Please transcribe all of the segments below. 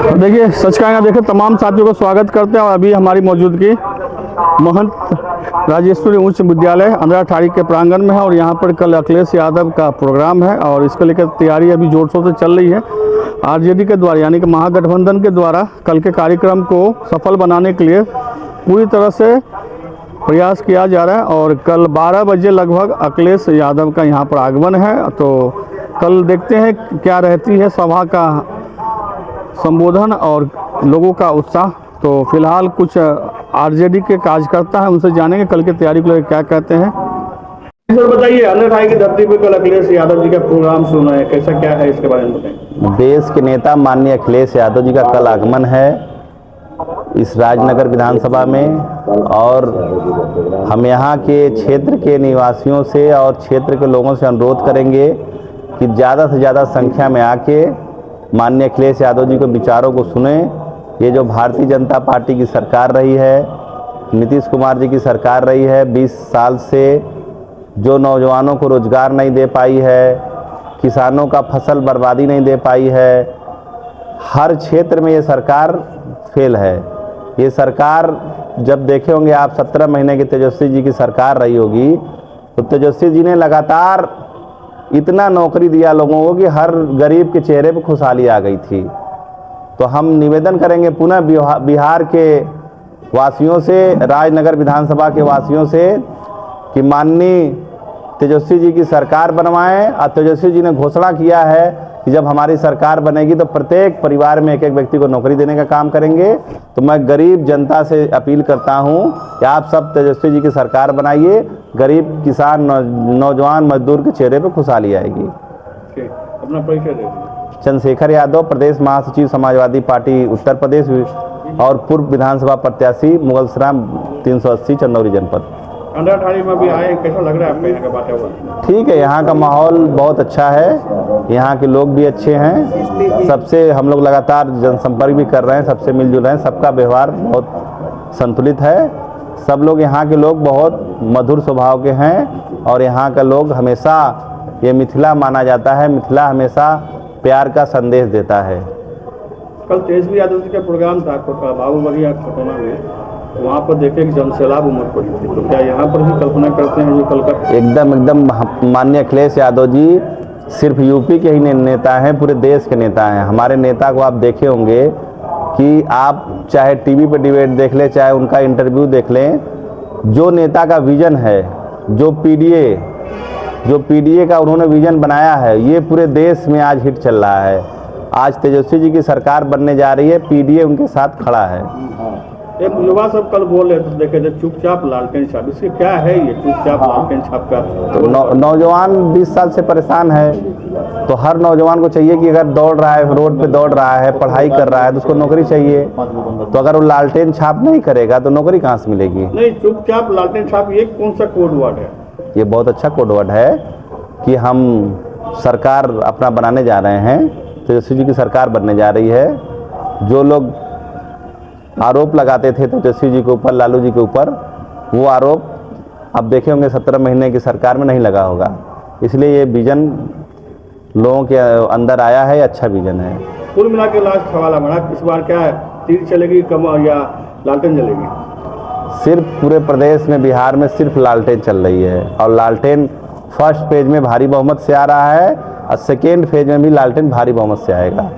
देखिए सच कहेंगे, देखिए तमाम साथियों को स्वागत करते हैं। और अभी हमारी मौजूदगी महंत राजेश्वरी उच्च विद्यालय अंधराठाड़ी के प्रांगण में है और यहाँ पर कल अखिलेश यादव का प्रोग्राम है और इसको लेकर तैयारी अभी जोर शोर से चल रही है। आरजेडी के द्वारा यानी कि महागठबंधन के द्वारा कल के कार्यक्रम को सफल बनाने के लिए पूरी तरह से प्रयास किया जा रहा है और कल 12 बजे लगभग अखिलेश यादव का यहाँ पर आगमन है। तो कल देखते हैं क्या रहती है सभा का संबोधन और लोगों का उत्साह। तो फिलहाल कुछ आरजेडी के कार्यकर्ता हैं, उनसे जानेंगे कल की तैयारी को लेकर क्या कहते हैं। सर बताइए, अंधराठाड़ी की धरती पर कल अखिलेश यादव जी का प्रोग्राम सुना है, कैसा क्या है इसके बारे में बताएं। देश के नेता माननीय अखिलेश यादव जी का कल आगमन है इस राजनगर विधानसभा में और हम यहाँ के क्षेत्र के निवासियों से और क्षेत्र के लोगों से अनुरोध करेंगे कि ज़्यादा से ज़्यादा संख्या में आके माननीय अखिलेश यादव जी के विचारों को सुने। ये जो भारतीय जनता पार्टी की सरकार रही है, नीतीश कुमार जी की सरकार रही है, 20 साल से जो नौजवानों को रोज़गार नहीं दे पाई है, किसानों का फसल बर्बादी नहीं दे पाई है, हर क्षेत्र में ये सरकार फेल है। ये सरकार जब देखे होंगे आप 17 महीने की तेजस्वी जी की सरकार रही होगी तो तेजस्वी जी ने लगातार इतना नौकरी दिया लोगों को कि हर गरीब के चेहरे पर खुशहाली आ गई थी। तो हम निवेदन करेंगे पुनः बिहार के वासियों से, राजनगर विधानसभा के वासियों से कि माननीय तेजस्वी जी की सरकार बनवाएं। और तेजस्वी जी ने घोषणा किया है कि जब हमारी सरकार बनेगी तो प्रत्येक परिवार में एक एक व्यक्ति को नौकरी देने का काम करेंगे। तो मैं गरीब जनता से अपील करता हूं कि आप सब तेजस्वी जी की सरकार बनाइए, गरीब किसान नौजवान मजदूर के चेहरे पर खुशहाली आएगी। अपना परिचय दे दीजिए। चंद्रशेखर यादव, प्रदेश महासचिव समाजवादी पार्टी उत्तर प्रदेश और पूर्व विधानसभा प्रत्याशी मुगलसराय 380 चंदौली जनपद। अंधराठाड़ी में भी आए, कैसा लग रहा है आपको यहाँ का वातावरण? ठीक है, यहाँ का माहौल बहुत अच्छा है, यहाँ के लोग भी अच्छे हैं, सबसे हम लोग लगातार जनसंपर्क भी कर रहे हैं, सबसे मिलजुल रहे हैं, सबका व्यवहार बहुत संतुलित है। सब लोग यहाँ के लोग बहुत मधुर स्वभाव के हैं और यहाँ का लोग हमेशा ये मिथिला माना जाता है, मिथिला हमेशा प्यार का संदेश देता है। कल तेजस्वी यादव जी का प्रोग्राम था बाबू बगिया खतौना में, वहाँ पर देखे कि जनसैलाब उमड़ पड़ी थी, तो क्या यहाँ पर भी कल्पना करते हैं जो कल का? एकदम माननीय अखिलेश यादव जी सिर्फ यूपी के ही नेता हैं, पूरे देश के नेता हैं। हमारे नेता को आप देखे होंगे कि आप चाहे टीवी पर डिबेट देख लें, चाहे उनका इंटरव्यू देख लें, जो नेता का विजन है, जो पीडीए का उन्होंने विजन बनाया है, ये पूरे देश में आज हिट चल रहा है। आज तेजस्वी जी की सरकार बनने जा रही है, पीडीए उनके साथ खड़ा है। एक युवा सब कल बोल रहे थे, देखे थे चुपचाप लालटेन छाप, इसके क्या है ये चुपचाप लालटेन छाप का? तो नौजवान 20 साल से परेशान है, तो हर नौजवान को चाहिए कि अगर दौड़ रहा है, रोड पे दौड़ रहा है, पढ़ाई कर रहा है तो उसको नौकरी चाहिए। तो अगर वो लालटेन छाप नहीं करेगा तो नौकरी कहाँ से मिलेगी? नहीं, चुपचाप लालटेन छाप ये कौन सा कोड वर्ड है? ये बहुत अच्छा कोड वर्ड है कि हम सरकार अपना बनाने जा रहे हैं, तेजस्वी जी की सरकार बनने जा रही है। जो लोग आरोप लगाते थे तेजस्वी जी के ऊपर, लालू जी के ऊपर, वो आरोप अब देखे होंगे 17 महीने की सरकार में नहीं लगा होगा। इसलिए ये विजन लोगों के अंदर आया है, अच्छा विजन है। कुल मिला के लास्ट सवाल हमारा, इस बार क्या है, तीर चलेगी कम या लालटेन चलेगी? सिर्फ पूरे प्रदेश में, बिहार में सिर्फ लालटेन चल रही है और लालटेन फर्स्ट फेज में भारी बहुमत से आ रहा है और सेकेंड फेज में भी लालटेन भारी बहुमत से आएगा।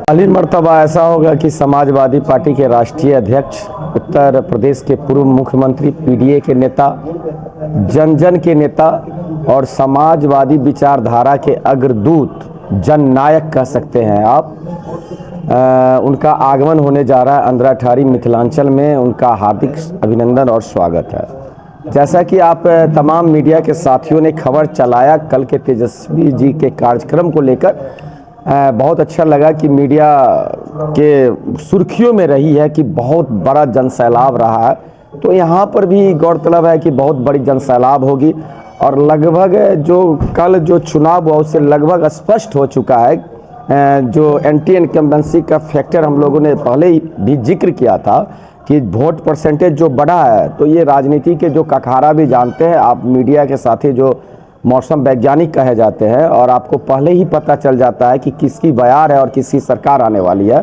पहली मर्तबा ऐसा होगा कि समाजवादी पार्टी के राष्ट्रीय अध्यक्ष, उत्तर प्रदेश के पूर्व मुख्यमंत्री, पीडीए के नेता, जन जन के नेता और समाजवादी विचारधारा के अग्रदूत, जननायक कह सकते हैं आप, उनका आगमन होने जा रहा है अंधराठाड़ी मिथिलांचल में। उनका हार्दिक अभिनंदन और स्वागत है। जैसा कि आप तमाम मीडिया के साथियों ने खबर चलाया कल के तेजस्वी जी के कार्यक्रम को लेकर, बहुत अच्छा लगा कि मीडिया के सुर्खियों में रही है कि बहुत बड़ा जनसैलाब रहा है। तो यहाँ पर भी गौरतलब है कि बहुत बड़ी जनसैलाब होगी और लगभग कल जो चुनाव हुआ उससे लगभग स्पष्ट हो चुका है। जो एंटी इनकम्बेंसी का फैक्टर हम लोगों ने पहले ही भी जिक्र किया था कि वोट परसेंटेज जो बढ़ा है, तो ये राजनीति के जो कखारा भी जानते हैं आप, मीडिया के साथी जो मौसम वैज्ञानिक कहे जाते हैं और आपको पहले ही पता चल जाता है कि किसकी बयार है और किसकी सरकार आने वाली है।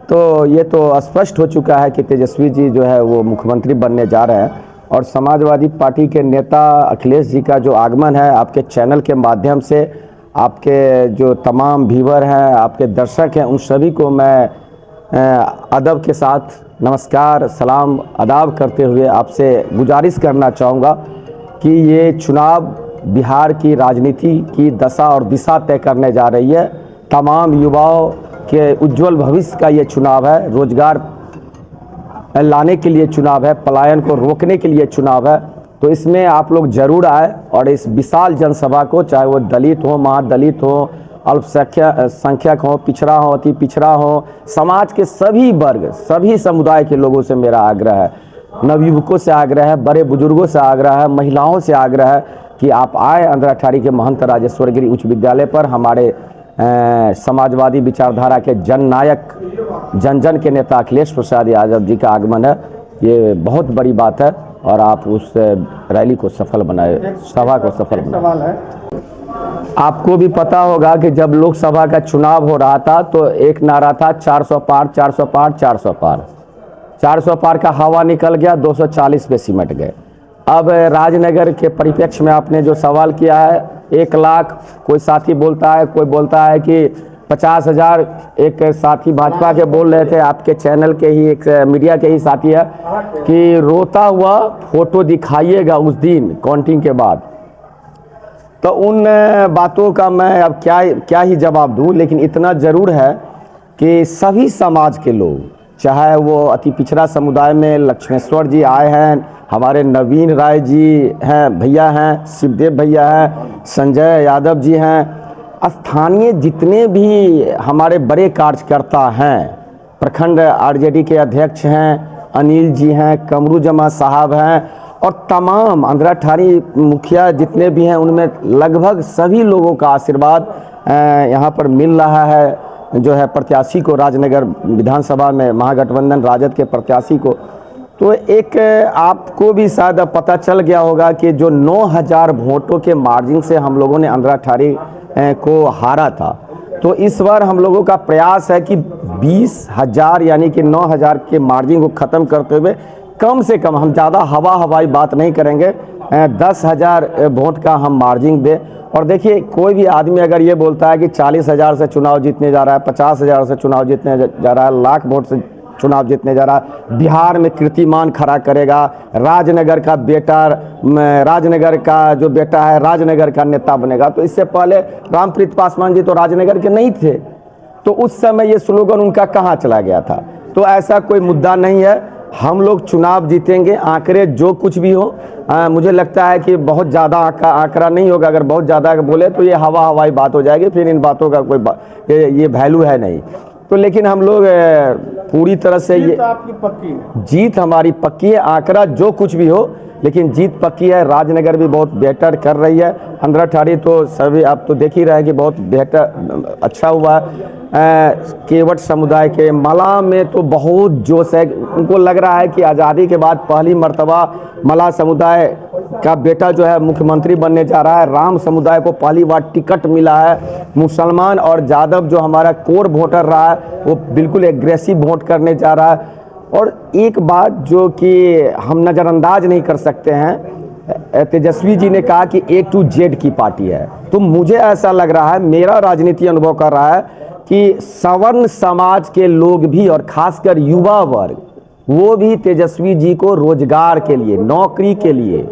तो ये तो स्पष्ट हो चुका है कि तेजस्वी जी जो है वो मुख्यमंत्री बनने जा रहे हैं और समाजवादी पार्टी के नेता अखिलेश जी का जो आगमन है आपके चैनल के माध्यम से, आपके जो तमाम व्यूअर हैं, आपके दर्शक हैं, उन सभी को मैं अदब के साथ नमस्कार सलाम आदाब करते हुए आपसे गुजारिश करना चाहूँगा कि ये चुनाव बिहार की राजनीति की दशा और दिशा तय करने जा रही है। तमाम युवाओं के उज्जवल भविष्य का ये चुनाव है, रोजगार लाने के लिए चुनाव है, पलायन को रोकने के लिए चुनाव है। तो इसमें आप लोग जरूर आए और इस विशाल जनसभा को, चाहे वो दलित हो, महादलित हो, अल्पसंख्यक हो, पिछड़ा हो, अति पिछड़ा हो, समाज के सभी वर्ग, सभी समुदाय के लोगों से मेरा आग्रह है, नवयुवकों से आग्रह है, बड़े बुजुर्गों से आग्रह है, महिलाओं से आग्रह है कि आप आए अंधराठाड़ी के महंत राजेश्वर गिरी उच्च विद्यालय पर। हमारे समाजवादी विचारधारा के जननायक, जन जन के नेता अखिलेश प्रसाद यादव जी का आगमन है। ये बहुत बड़ी बात है और आप उस रैली को सफल बनाए, सभा को सफल बनाए। आपको भी पता होगा कि जब लोकसभा का चुनाव हो रहा था तो एक नारा था 400 पार, 400 पार, 400 पार। 400 पार का हवा निकल गया, 240 पे सिमट गए। अब राजनगर के परिप्रेक्ष्य में आपने जो सवाल किया है, 1 लाख कोई साथी बोलता है, कोई बोलता है कि 50,000, एक साथी भाजपा के बोल रहे थे, आपके चैनल के ही एक मीडिया के ही साथी है कि रोता हुआ फोटो दिखाइएगा उस दिन काउंटिंग के बाद। तो उन बातों का मैं अब क्या ही जवाब दूं, लेकिन इतना ज़रूर है कि सभी समाज के लोग, चाहे वो अति पिछड़ा समुदाय में लक्ष्मेश्वर जी आए हैं, हमारे नवीन राय जी हैं, भैया हैं, शिवदेव भैया हैं, संजय यादव जी हैं, स्थानीय जितने भी हमारे बड़े कार्यकर्ता हैं, प्रखंड आरजेडी के अध्यक्ष हैं, अनिल जी हैं, कमरू जमा साहब हैं और तमाम अंधराठाड़ी मुखिया जितने भी हैं, उनमें लगभग सभी लोगों का आशीर्वाद यहाँ पर मिल रहा है, जो है प्रत्याशी को, राजनगर विधानसभा में महागठबंधन राजद के प्रत्याशी को। तो एक आपको भी शायद पता चल गया होगा कि जो 9,000 वोटों के मार्जिन से हम लोगों ने अंधराठाड़ी को हारा था, तो इस बार हम लोगों का प्रयास है कि 20,000 यानी कि 9,000 के मार्जिन को ख़त्म करते हुए कम से कम, हम ज़्यादा हवाई बात नहीं करेंगे, 10,000 वोट का हम मार्जिन दें। और देखिए, कोई भी आदमी अगर ये बोलता है कि 40,000 से चुनाव जीतने जा रहा है, 50,000 से चुनाव जीतने जा रहा है, लाख वोट से चुनाव जीतने जा रहा है, बिहार में कीर्तिमान खड़ा करेगा, राजनगर का जो बेटा है राजनगर का नेता बनेगा, तो इससे पहले रामप्रीत पासवान जी तो राजनगर के नहीं थे, तो उस समय ये स्लोगन उनका कहाँ चला गया था। तो ऐसा कोई मुद्दा नहीं है, हम लोग चुनाव जीतेंगे, आंकड़े जो कुछ भी हो। मुझे लगता है कि बहुत ज़्यादा आंकड़ा नहीं होगा, अगर बहुत ज़्यादा बोले तो ये हवाई बात हो जाएगी, फिर इन बातों का कोई ये वैल्यू है नहीं। तो लेकिन हम लोग पूरी तरह से ये आपकी पक्की है, जीत हमारी पक्की है, आंकड़ा जो कुछ भी हो लेकिन जीत पक्की है। राजनगर भी बहुत बेहतर कर रही है, अंधराठाड़ी तो सभी आप तो देख ही रहे हैं कि बहुत बेहतर अच्छा हुआ है। केवट समुदाय के मला में तो बहुत जोश है, उनको लग रहा है कि आज़ादी के बाद पहली मर्तबा मला समुदाय का बेटा जो है मुख्यमंत्री बनने जा रहा है। राम समुदाय को पहली बार टिकट मिला है। मुसलमान और यादव जो हमारा कोर वोटर रहा है वो बिल्कुल एग्रेसिव वोट करने जा रहा है। और एक बात जो कि हम नज़रअंदाज नहीं कर सकते हैं, तेजस्वी जी ने कहा कि A to Z की पार्टी है, तो मुझे ऐसा लग रहा है, मेरा राजनीति अनुभव कर रहा है कि सवर्ण समाज के लोग भी और खासकर युवा वर्ग, वो भी तेजस्वी जी को रोजगार के लिए, नौकरी के लिए,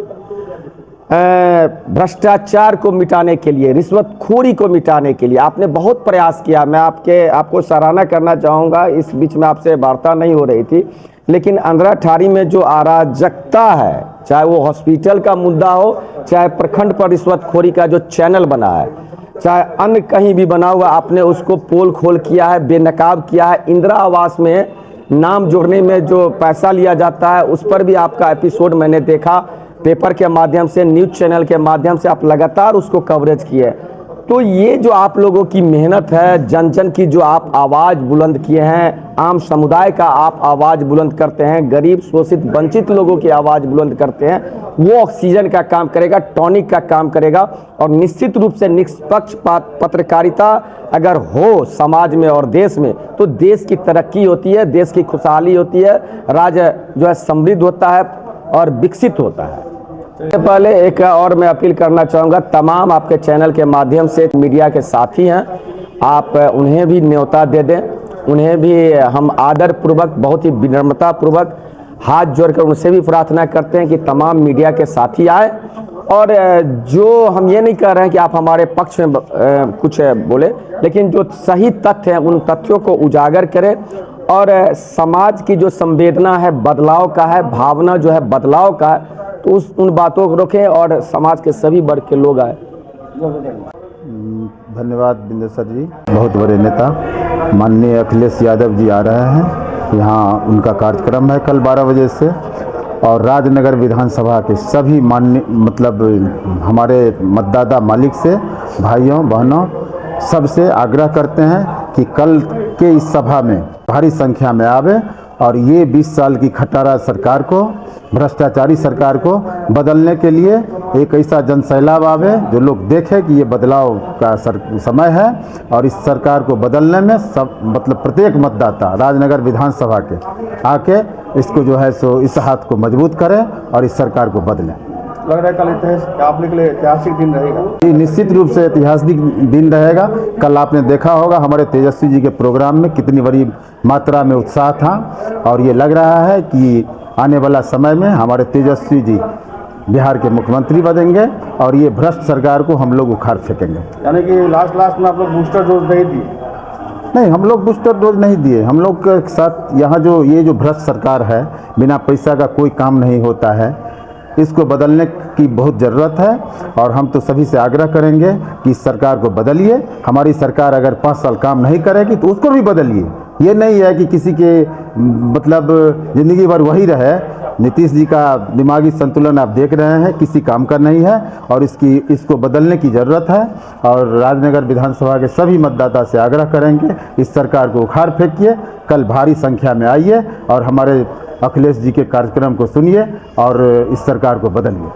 भ्रष्टाचार को मिटाने के लिए, रिश्वतखोरी को मिटाने के लिए आपने बहुत प्रयास किया। मैं आपको सराहना करना चाहूँगा। इस बीच में आपसे वार्ता नहीं हो रही थी, लेकिन अंधराठाड़ी में जो अराजकता है, चाहे वो हॉस्पिटल का मुद्दा हो, चाहे प्रखंड पर रिश्वतखोरी का जो चैनल बना है, चाहे अन्य कहीं भी बना हुआ, आपने उसको पोल खोल किया है, बेनकाब किया है। इंदिरा आवास में नाम जोड़ने में जो पैसा लिया जाता है, उस पर भी आपका एपिसोड मैंने देखा, पेपर के माध्यम से, न्यूज़ चैनल के माध्यम से आप लगातार उसको कवरेज किए। तो ये जो आप लोगों की मेहनत है, जन जन की जो आप आवाज़ बुलंद किए हैं, आम समुदाय का आप आवाज़ बुलंद करते हैं, गरीब शोषित वंचित लोगों की आवाज़ बुलंद करते हैं, वो ऑक्सीजन का काम करेगा, टॉनिक का काम करेगा। और निश्चित रूप से निष्पक्ष पत्रकारिता अगर हो समाज में और देश में, तो देश की तरक्की होती है, देश की खुशहाली होती है, राज्य जो है समृद्ध होता है और विकसित होता है। सबसे पहले एक और मैं अपील करना चाहूँगा, तमाम आपके चैनल के माध्यम से मीडिया के साथी हैं, आप उन्हें भी न्योता दे दें, उन्हें भी हम आदर पूर्वक, बहुत ही विनम्रता पूर्वक हाथ जोड़कर उनसे भी प्रार्थना करते हैं कि तमाम मीडिया के साथी आए। और जो हम ये नहीं कह रहे हैं कि आप हमारे पक्ष में कुछ बोले, लेकिन जो सही तथ्य हैं उन तथ्यों को उजागर करें और समाज की जो संवेदना है बदलाव का है, भावना जो है बदलाव का है, तो उन बातों को रोकें और समाज के सभी वर्ग के लोग आए। धन्यवाद बिंदेश्वर जी। बहुत बड़े नेता माननीय अखिलेश यादव जी आ रहे हैं, यहाँ उनका कार्यक्रम है कल 12 बजे से। और राजनगर विधानसभा के सभी माननीय हमारे मतदाता मालिक से, भाइयों बहनों सबसे आग्रह करते हैं कि कल के इस सभा में भारी संख्या में आवे और ये 20 साल की खटारा सरकार को, भ्रष्टाचारी सरकार को बदलने के लिए एक ऐसा जनसैलाब आवे जो लोग देखें कि ये बदलाव का समय है। और इस सरकार को बदलने में सब प्रत्येक मतदाता राजनगर विधानसभा के आके इसको जो है सो इस हाथ को मजबूत करें और इस सरकार को बदलें। लग रहा है कल आपने के लिए ऐतिहासिक दिन रहेगा। ये निश्चित रूप से ऐतिहासिक दिन रहेगा। कल आपने देखा होगा हमारे तेजस्वी जी के प्रोग्राम में कितनी बड़ी मात्रा में उत्साह था और ये लग रहा है कि आने वाला समय में हमारे तेजस्वी जी बिहार के मुख्यमंत्री बनेंगे और ये भ्रष्ट सरकार को हम लोग उखाड़ फेंकेंगे। यानी कि लास्ट में आप लोग बूस्टर डोज नहीं दिए? नहीं, हम लोग बूस्टर डोज नहीं दिए। हम लोग के साथ यहाँ जो ये जो भ्रष्ट सरकार है, बिना पैसा का कोई काम नहीं होता है, इसको बदलने की बहुत ज़रूरत है। और हम तो सभी से आग्रह करेंगे कि इस सरकार को बदलिए। हमारी सरकार अगर 5 साल काम नहीं करेगी तो उसको भी बदलिए। ये नहीं है कि किसी के ज़िंदगी भर वही रहे। नीतीश जी का दिमागी संतुलन आप देख रहे हैं, किसी काम का नहीं है और इसको बदलने की ज़रूरत है। और राजनगर विधानसभा के सभी मतदाता से आग्रह करेंगे इस सरकार को उखाड़ फेंकिए, कल भारी संख्या में आइए और हमारे अखिलेश जी के कार्यक्रम को सुनिए और इस सरकार को बदलिए।